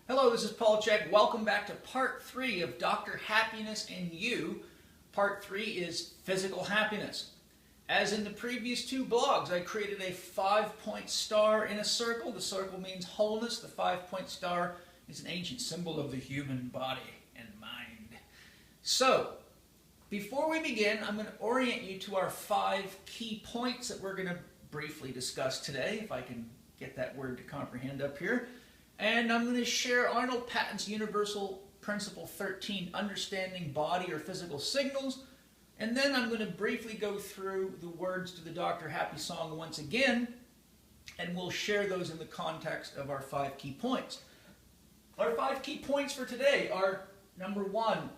Hello, this is Paul Chek. Welcome back to part 3 of Dr. Happiness and You. Part 3 is physical happiness. As in the previous 2 blogs, I created a 5-point star in a circle. The circle means wholeness. The 5-point star is an ancient symbol of the human body and mind. So, before we begin, I'm going to orient you to our 5 key points that we're going to briefly discuss today, if I can get that word to comprehend up here. And I'm going to share Arnold Patton's Universal Principle 13, Understanding Body or Physical Signals. And then I'm going to briefly go through the words to the Dr. Happy song once again, and we'll share those in the context of our 5 key points. Our 5 key points for today are, number 1,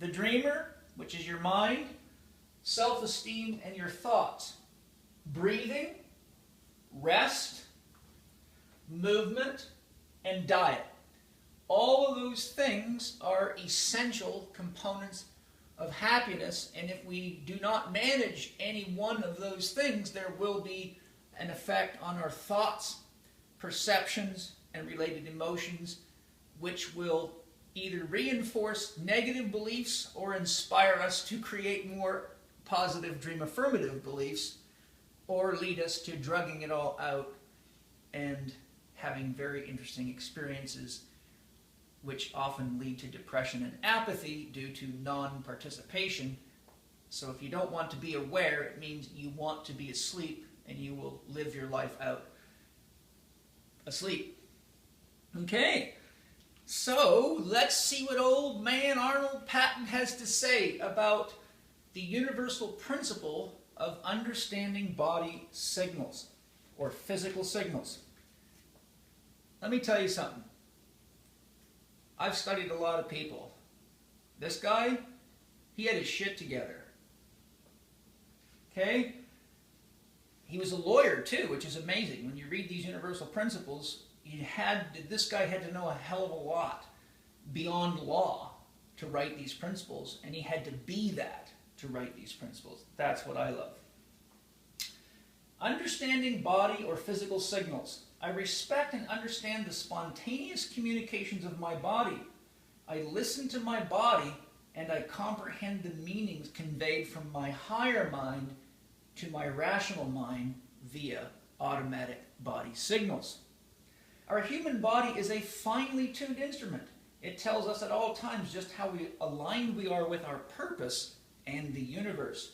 the dreamer, which is your mind, self-esteem and your thoughts, breathing, rest, movement, and diet. All of those things are essential components of happiness, and if we do not manage any one of those things, there will be an effect on our thoughts, perceptions, and related emotions, which will either reinforce negative beliefs or inspire us to create more positive dream affirmative beliefs, or lead us to drugging it all out and having very interesting experiences, which often lead to depression and apathy due to non-participation. So if you don't want to be aware, it means you want to be asleep, and you will live your life out asleep. Okay, so let's see what old man Arnold Patton has to say about the universal principle of understanding body signals or physical signals. Let me tell you something. I've studied a lot of people. This guy, he had his shit together. Okay? He was a lawyer too, which is amazing. When you read these universal principles, this guy had to know a hell of a lot beyond law to write these principles, and he had to be that to write these principles. That's what I love. Understanding body or physical signals. I respect and understand the spontaneous communications of my body. I listen to my body, and I comprehend the meanings conveyed from my higher mind to my rational mind via automatic body signals. Our human body is a finely tuned instrument. It tells us at all times just how aligned we are with our purpose and the universe.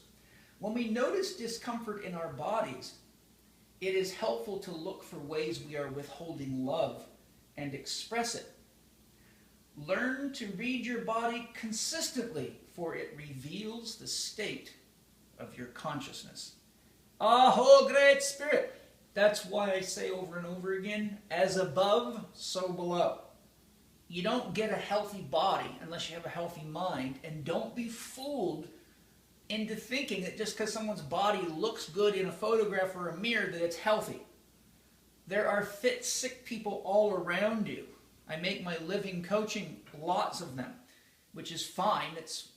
When we notice discomfort in our bodies, it is helpful to look for ways we are withholding love and express it. Learn to read your body consistently, for it reveals the state of your consciousness. Oh, great spirit! That's why I say over and over again, as above, so below. You don't get a healthy body unless you have a healthy mind, and don't be fooled into thinking that just because someone's body looks good in a photograph or a mirror that it's healthy. There are fit, sick people all around you. I make my living coaching lots of them, which is fine. It's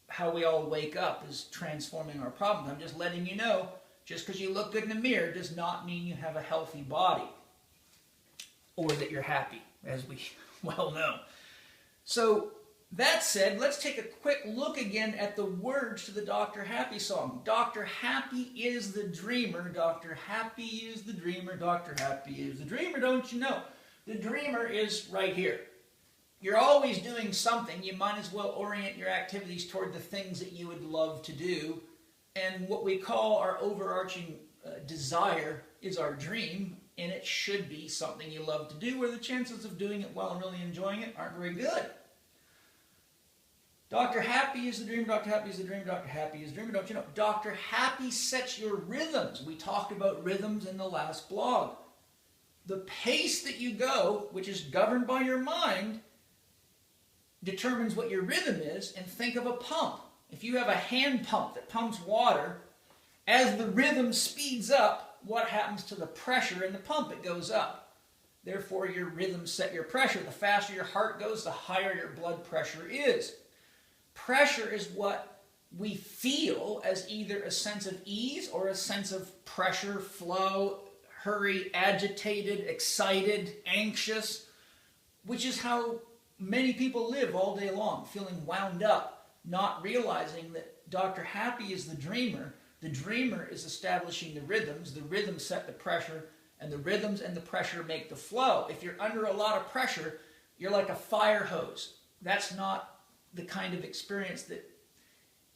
how we all wake up, is transforming our problems. I'm just letting you know, just because you look good in the mirror does not mean you have a healthy body or that you're happy, as we well know. So, that said, let's take a quick look again at the words to the Dr. Happy song. Dr. Happy is the dreamer, Dr. Happy is the dreamer, Dr. Happy is the dreamer, don't you know? The dreamer is right here. You're always doing something. You might as well orient your activities toward the things that you would love to do. And what we call our overarching desire is our dream, and it should be something you love to do, where the chances of doing it well and really enjoying it aren't very good. Dr. Happy is the dreamer, Dr. Happy is the dreamer, Dr. Happy is the dreamer, don't you know? Dr. Happy sets your rhythms. We talked about rhythms in the last blog. The pace that you go, which is governed by your mind, determines what your rhythm is. And think of a pump. If you have a hand pump that pumps water, as the rhythm speeds up, what happens to the pressure in the pump? It goes up. Therefore, your rhythms set your pressure. The faster your heart goes, the higher your blood pressure is. Pressure is what we feel as either a sense of ease or a sense of pressure, flow, hurry, agitated, excited, anxious, which is how many people live all day long, feeling wound up, not realizing that Dr. Happy is the dreamer. The dreamer is establishing the rhythms set the pressure, and the rhythms and the pressure make the flow. If you're under a lot of pressure, you're like a fire hose. That's not the kind of experience that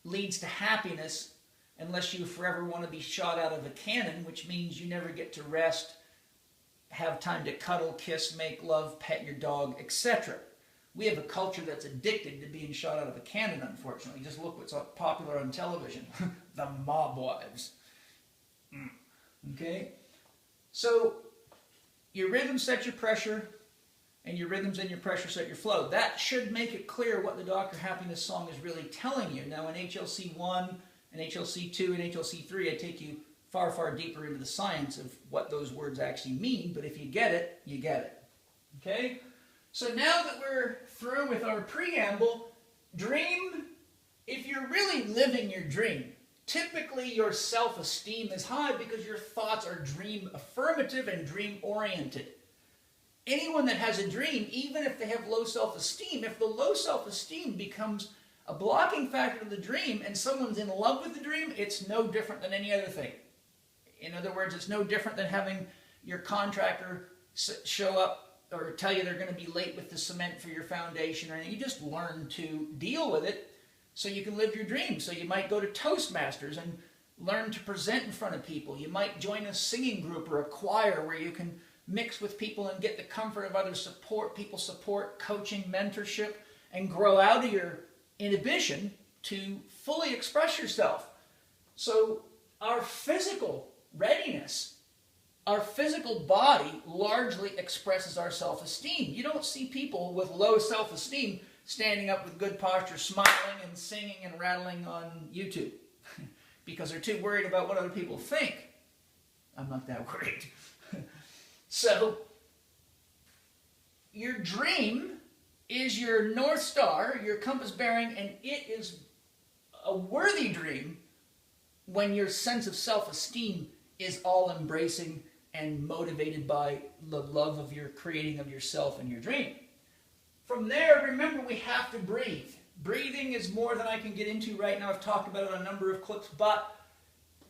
leads to happiness unless you forever want to be shot out of a cannon, which means you never get to rest, have time to cuddle, kiss, make love, pet your dog, etc. We have a culture that's addicted to being shot out of a cannon, unfortunately. Just look what's popular on television. The mob wives. Okay? So, your rhythm set your pressure, and your rhythms and your pressure set your flow. That should make it clear what the Dr. Happiness song is really telling you. Now, in HLC 1, and HLC 2, and HLC 3, I take you far, far deeper into the science of what those words actually mean, but if you get it, you get it. Okay? So now that we're through with our preamble, dream, if you're really living your dream, typically your self-esteem is high because your thoughts are dream affirmative and dream oriented. Anyone that has a dream, even if they have low self-esteem, if the low self-esteem becomes a blocking factor to the dream and someone's in love with the dream, it's no different than any other thing. In other words, it's no different than having your contractor show up or tell you they're going to be late with the cement for your foundation or anything. You just learn to deal with it so you can live your dream. So you might go to Toastmasters and learn to present in front of people. You might join a singing group or a choir where you can mix with people and get the comfort of other support, people support, coaching, mentorship, and grow out of your inhibition to fully express yourself. So our physical readiness, our physical body largely expresses our self-esteem. You don't see people with low self-esteem standing up with good posture, smiling and singing and rattling on YouTube because they're too worried about what other people think. I'm not that worried. So, your dream is your North Star, your compass bearing, and it is a worthy dream when your sense of self-esteem is all embracing and motivated by the love of your creating of yourself and your dream. From there, remember, we have to breathe. Breathing is more than I can get into right now. I've talked about it on a number of clips, but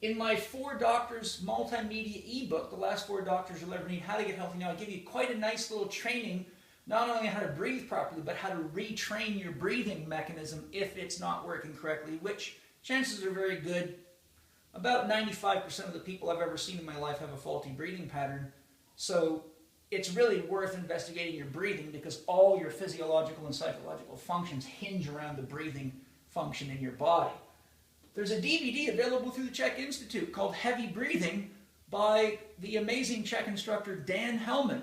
in my 4 Doctors multimedia ebook, The Last 4 Doctors You'll Ever Need, How to Get Healthy Now, I give you quite a nice little training, not only how to breathe properly, but how to retrain your breathing mechanism if it's not working correctly, which chances are very good. About 95% of the people I've ever seen in my life have a faulty breathing pattern. So it's really worth investigating your breathing because all your physiological and psychological functions hinge around the breathing function in your body. There's a DVD available through the Chek Institute called Heavy Breathing by the amazing Chek instructor Dan Hellman,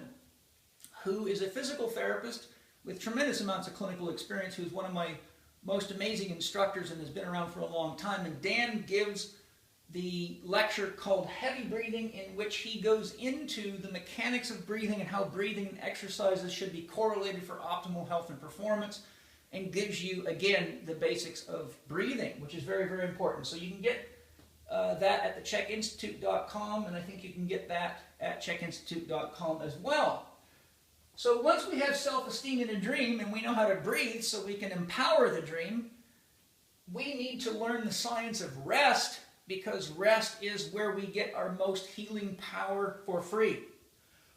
who is a physical therapist with tremendous amounts of clinical experience, who's one of my most amazing instructors and has been around for a long time. And Dan gives the lecture called Heavy Breathing, in which he goes into the mechanics of breathing and how breathing and exercises should be correlated for optimal health and performance, and gives you, again, the basics of breathing, which is very, very important. So you can get that at thechekinstitute.com, and I think you can get that at chekinstitute.com as well. So once we have self-esteem in a dream and we know how to breathe so we can empower the dream, we need to learn the science of rest, because rest is where we get our most healing power for free.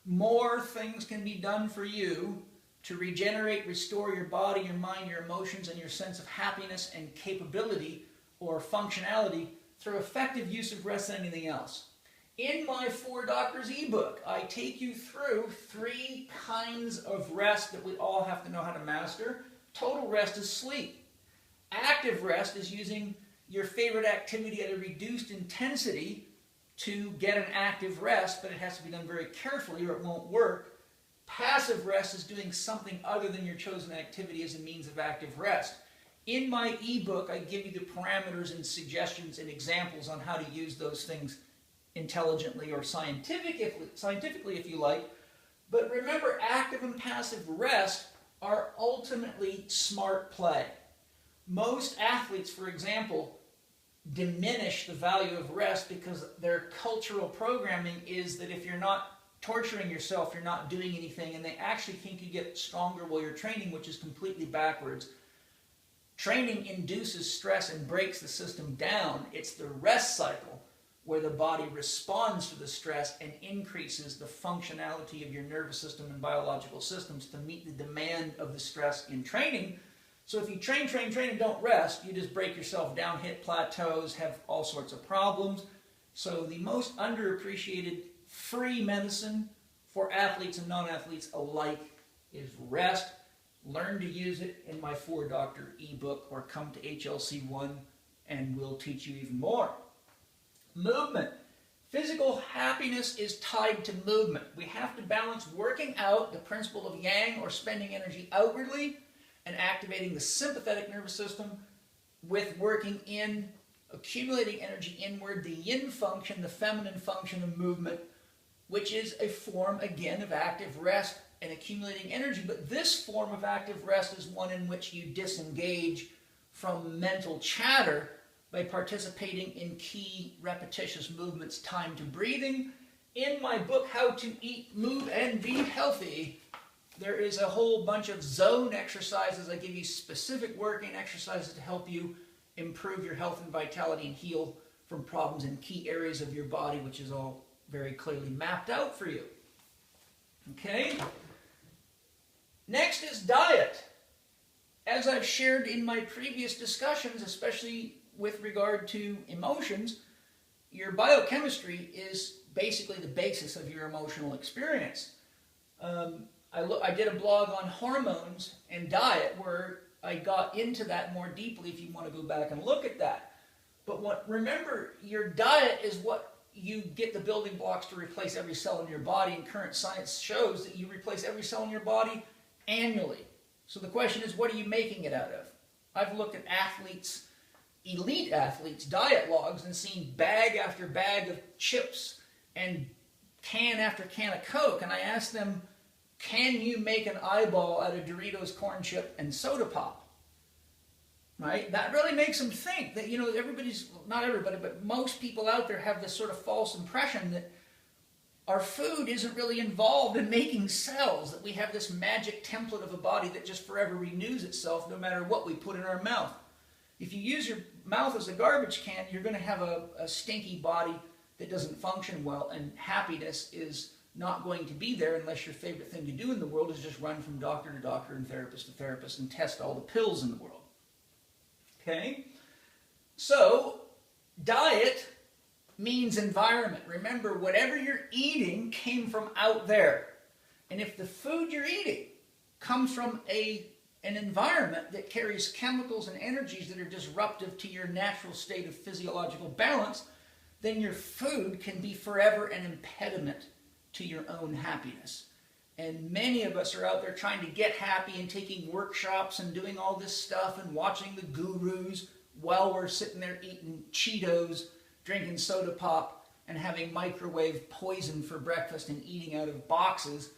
More things can be done for you to regenerate, restore your body, your mind, your emotions, and your sense of happiness and capability or functionality through effective use of rest than anything else. In my 4 Doctors ebook, I take you through 3 kinds of rest that we all have to know how to master. Total rest is sleep. Active rest is using your favorite activity at a reduced intensity to get an active rest, but it has to be done very carefully or it won't work. Passive rest is doing something other than your chosen activity as a means of active rest. In my ebook, I give you the parameters and suggestions and examples on how to use those things intelligently or scientifically, if you like. But remember, active and passive rest are ultimately smart play. Most athletes, for example, diminish the value of rest because their cultural programming is that if you're not torturing yourself, you're not doing anything, and they actually think you get stronger while you're training, which is completely backwards. Training induces stress and breaks the system down. It's the rest cycle where the body responds to the stress and increases the functionality of your nervous system and biological systems to meet the demand of the stress in training. So if you train, and don't rest, you just break yourself down, hit plateaus, have all sorts of problems. So the most underappreciated free medicine for athletes and non-athletes alike is rest. Learn to use it in my 4-doctor ebook, or come to HLC1 and we'll teach you even more. Movement. Physical happiness is tied to movement. We have to balance working out, the principle of yang, or spending energy outwardly and activating the sympathetic nervous system, with working in, accumulating energy inward, the yin function, the feminine function of movement, which is a form, again, of active rest and accumulating energy. But this form of active rest is one in which you disengage from mental chatter by participating in key repetitious movements timed to breathing. In my book, How to Eat, Move, and Be Healthy, there is a whole bunch of zone exercises. I give you specific working exercises to help you improve your health and vitality and heal from problems in key areas of your body, which is all very clearly mapped out for you. Okay? Next is diet. As I've shared in my previous discussions, especially with regard to emotions, your biochemistry is basically the basis of your emotional experience. I did a blog on hormones and diet where I got into that more deeply if you want to go back and look at that. But remember, your diet is what you get the building blocks to replace every cell in your body, and current science shows that you replace every cell in your body annually. So the question is, what are you making it out of? I've looked at athletes, elite athletes' diet logs and seen bag after bag of chips and can after can of Coke, and I asked them, can you make an eyeball out of Doritos, corn chip, and soda pop? Right? That really makes them think that, not everybody, but most people out there have this sort of false impression that our food isn't really involved in making cells, that we have this magic template of a body that just forever renews itself no matter what we put in our mouth. If you use your mouth as a garbage can, you're going to have a stinky body that doesn't function well, and happiness is not going to be there unless your favorite thing to do in the world is just run from doctor to doctor and therapist to therapist and test all the pills in the world. Okay? So, diet means environment. Remember, whatever you're eating came from out there. And if the food you're eating comes from an environment that carries chemicals and energies that are disruptive to your natural state of physiological balance, then your food can be forever an impediment to your own happiness. And many of us are out there trying to get happy and taking workshops and doing all this stuff and watching the gurus while we're sitting there eating Cheetos, drinking soda pop, and having microwave poison for breakfast and eating out of boxes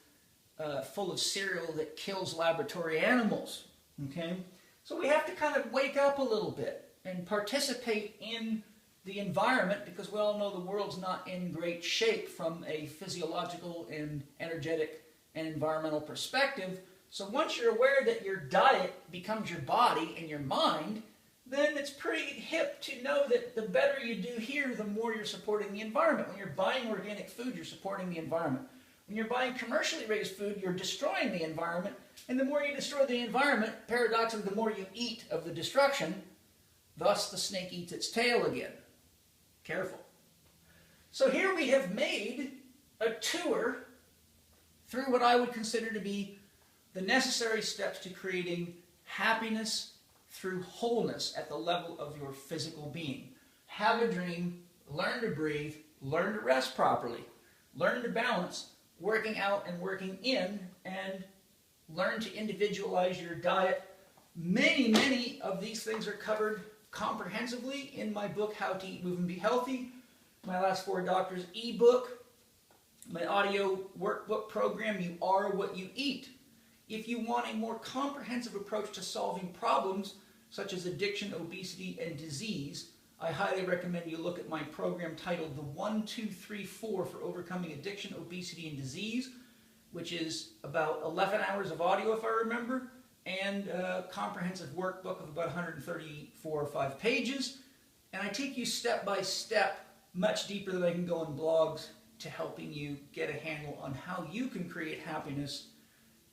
full of cereal that kills laboratory animals. Okay? So we have to kind of wake up a little bit and participate in the environment, because we all know the world's not in great shape from a physiological and energetic and environmental perspective. So once you're aware that your diet becomes your body and your mind, then it's pretty hip to know that the better you do here, the more you're supporting the environment. When you're buying organic food, you're supporting the environment. When you're buying commercially raised food, you're destroying the environment. And the more you destroy the environment, paradoxically, the more you eat of the destruction. Thus, the snake eats its tail again. Careful. So here we have made a tour through what I would consider to be the necessary steps to creating happiness through wholeness at the level of your physical being. Have a dream, learn to breathe, learn to rest properly, learn to balance, working out and working in, and learn to individualize your diet. Many of these things are covered comprehensively in my book, How to Eat, Move, and Be Healthy, my last 4 doctors ebook, my audio workbook program, You Are What You Eat. If you want a more comprehensive approach to solving problems such as addiction, obesity, and disease, I highly recommend you look at my program titled The 1, 2, 3, 4 for Overcoming Addiction, Obesity, and Disease, which is about 11 hours of audio, if I remember, and a comprehensive workbook of about 134 or 5 pages. And I take you step by step, much deeper than I can go on blogs, to helping you get a handle on how you can create happiness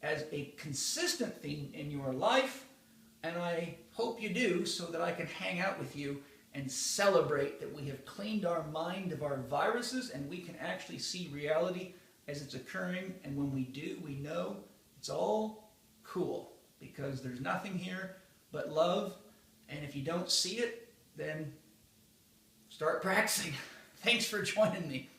as a consistent theme in your life. And I hope you do, so that I can hang out with you and celebrate that we have cleaned our mind of our viruses and we can actually see reality as it's occurring. And when we do, we know it's all cool, because there's nothing here but love. And if you don't see it, then start practicing. Thanks for joining me.